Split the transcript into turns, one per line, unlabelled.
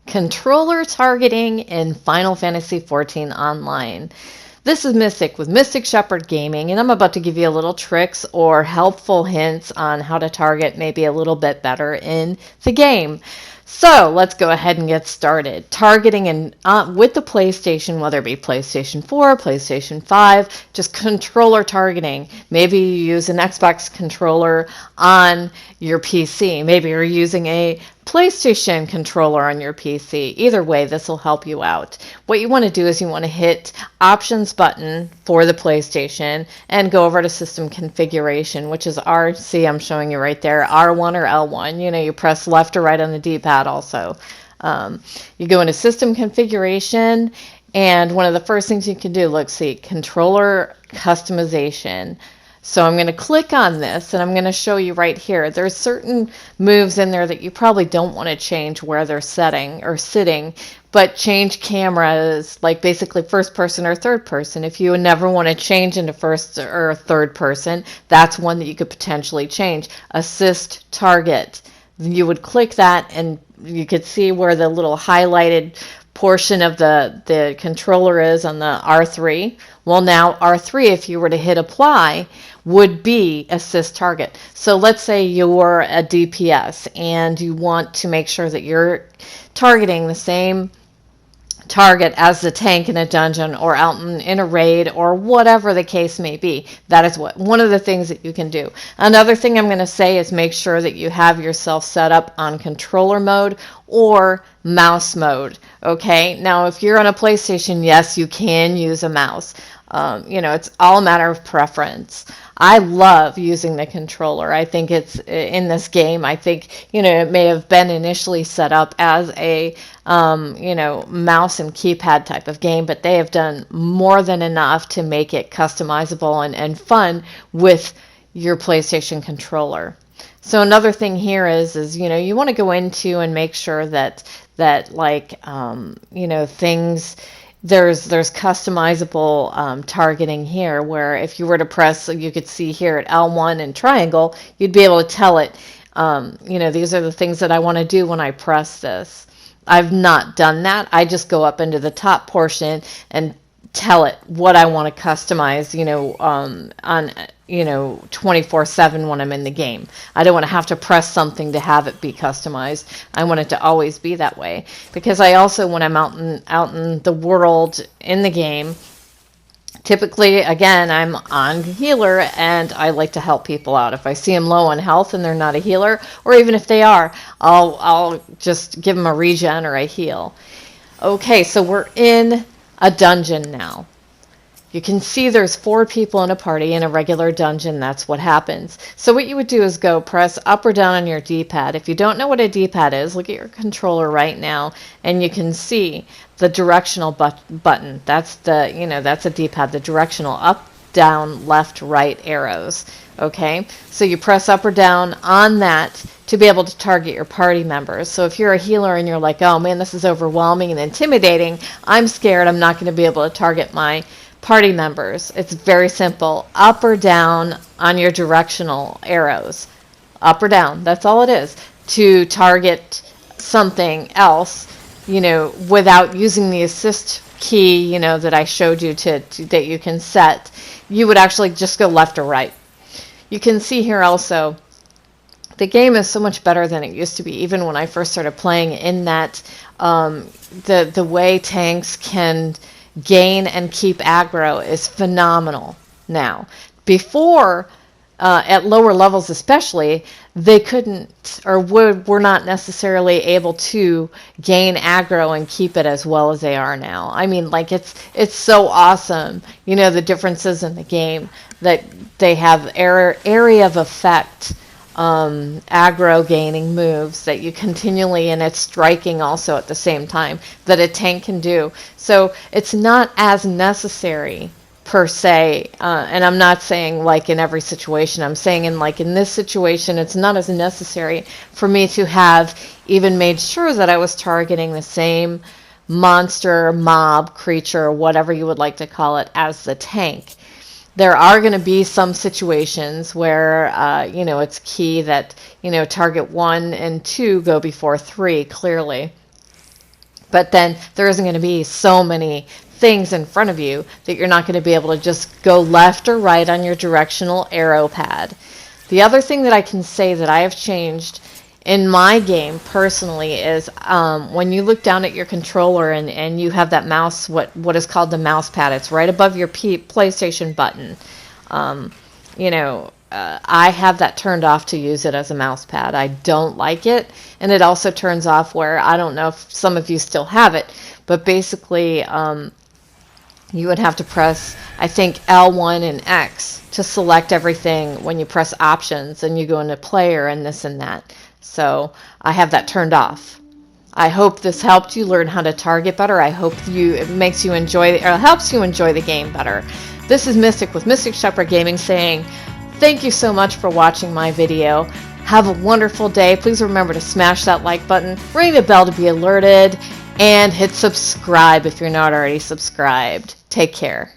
Controller targeting in Final Fantasy XIV Online. This is Mystic with Mystic Shepherd Gaming, and I'm about to give you a little tricks or helpful hints on how to target maybe a little bit better in the game. So let's go ahead and get started. Targeting with the PlayStation, whether it be PlayStation 4, PlayStation 5, just controller targeting. Maybe you use an Xbox controller on your PC. Maybe you're using a PlayStation controller on your PC. Either way, this will help you out. What you want to do is you want to hit Options button for the PlayStation and go over to System Configuration, which is I'm showing you right there, R1 or L1. You know, you press left or right on the D-pad also. You go into System Configuration, and one of the first things you can do, look, see, Controller Customization. So I'm going to click on this, and I'm going to show you right here. There's certain moves in there that you probably don't want to change where they're sitting, but change cameras, like basically first person or third person. If you never want to change into first or third person, that's one that you could potentially change. Assist target. You would click that, and you could see where the little highlighted portion of the controller is on the R3. Well, now R3, if you were to hit apply, would be assist target. So let's say you're a DPS and you want to make sure that you're targeting the same target as the tank in a dungeon or out in a raid or whatever the case may be. That is one of the things that you can do. Another thing I'm going to say is make sure that you have yourself set up on controller mode or mouse mode. Okay, now if you're on a PlayStation, yes, you can use a mouse. It's all a matter of preference. I love using the controller. I think it's in this game. I think, it may have been initially set up as a, mouse and keypad type of game, but they have done more than enough to make it customizable and fun with your PlayStation controller. So another thing here is you want to go into and make sure that things. There's customizable targeting here, where if you were to press, you could see here at L1 and triangle, you'd be able to tell it, these are the things that I want to do when I press this. I've not done that. I just go up into the top portion and tell it what I want to customize, on 24/7 when I'm in the game. I don't want to have to press something to have it be customized. I want it to always be that way, because I also, when I'm out in the world in the game, typically, again, I'm on healer, and I like to help people out. If I see them low on health and they're not a healer, or even if they are, I'll just give them a regen or a heal. Okay, so we're in a dungeon now. You can see there's 4 people in a party in a regular dungeon. That's what happens. So what you would do is go press up or down on your D-pad. If you don't know what a D-pad is, look at your controller right now, and you can see the directional button. That's that's a D-pad, the directional up, down, left, right arrows. Okay, so you press up or down on that to be able to target your party members. So if you're a healer and you're like, oh man, this is overwhelming and intimidating, I'm scared, I'm not going to be able to target my party members. It's very simple. Up or down on your directional arrows. Up or down. That's all it is. To target something else, without using the assist key, that I showed you that you can set, you would actually just go left or right. You can see here also, the game is so much better than it used to be. Even when I first started playing, in that the way tanks can gain and keep aggro is phenomenal now. Before, at lower levels especially, they couldn't or were not necessarily able to gain aggro and keep it as well as they are now. I mean, like, it's so awesome, the differences in the game, that they have area of effect, aggro gaining moves that you continually, and it's striking also at the same time, that a tank can do. So it's not as necessary per se, and I'm not saying like in every situation. I'm saying in this situation, it's not as necessary for me to have even made sure that I was targeting the same monster, mob, creature, whatever you would like to call it, as the tank. There are going to be some situations where, it's key that, target 1 and 2 go before 3, clearly. But then there isn't going to be so many things in front of you that you're not going to be able to just go left or right on your directional arrow pad. The other thing that I can say that I have changed in my game personally is when you look down at your controller and you have that mouse, what is called the mouse pad, it's right above your PlayStation button. I have that turned off to use it as a mouse pad. I don't like it. And it also turns off where, I don't know if some of you still have it, but basically you would have to press, I think, L1 and X to select everything when you press options and you go into player and this and that. So I have that turned off. I hope this helped you learn how to target better. I hope it makes you enjoy, or helps you enjoy the game better. This is Mystic with Mystic Shepherd Gaming saying, thank you so much for watching my video. Have a wonderful day. Please remember to smash that like button, ring the bell to be alerted, and hit subscribe if you're not already subscribed. Take care.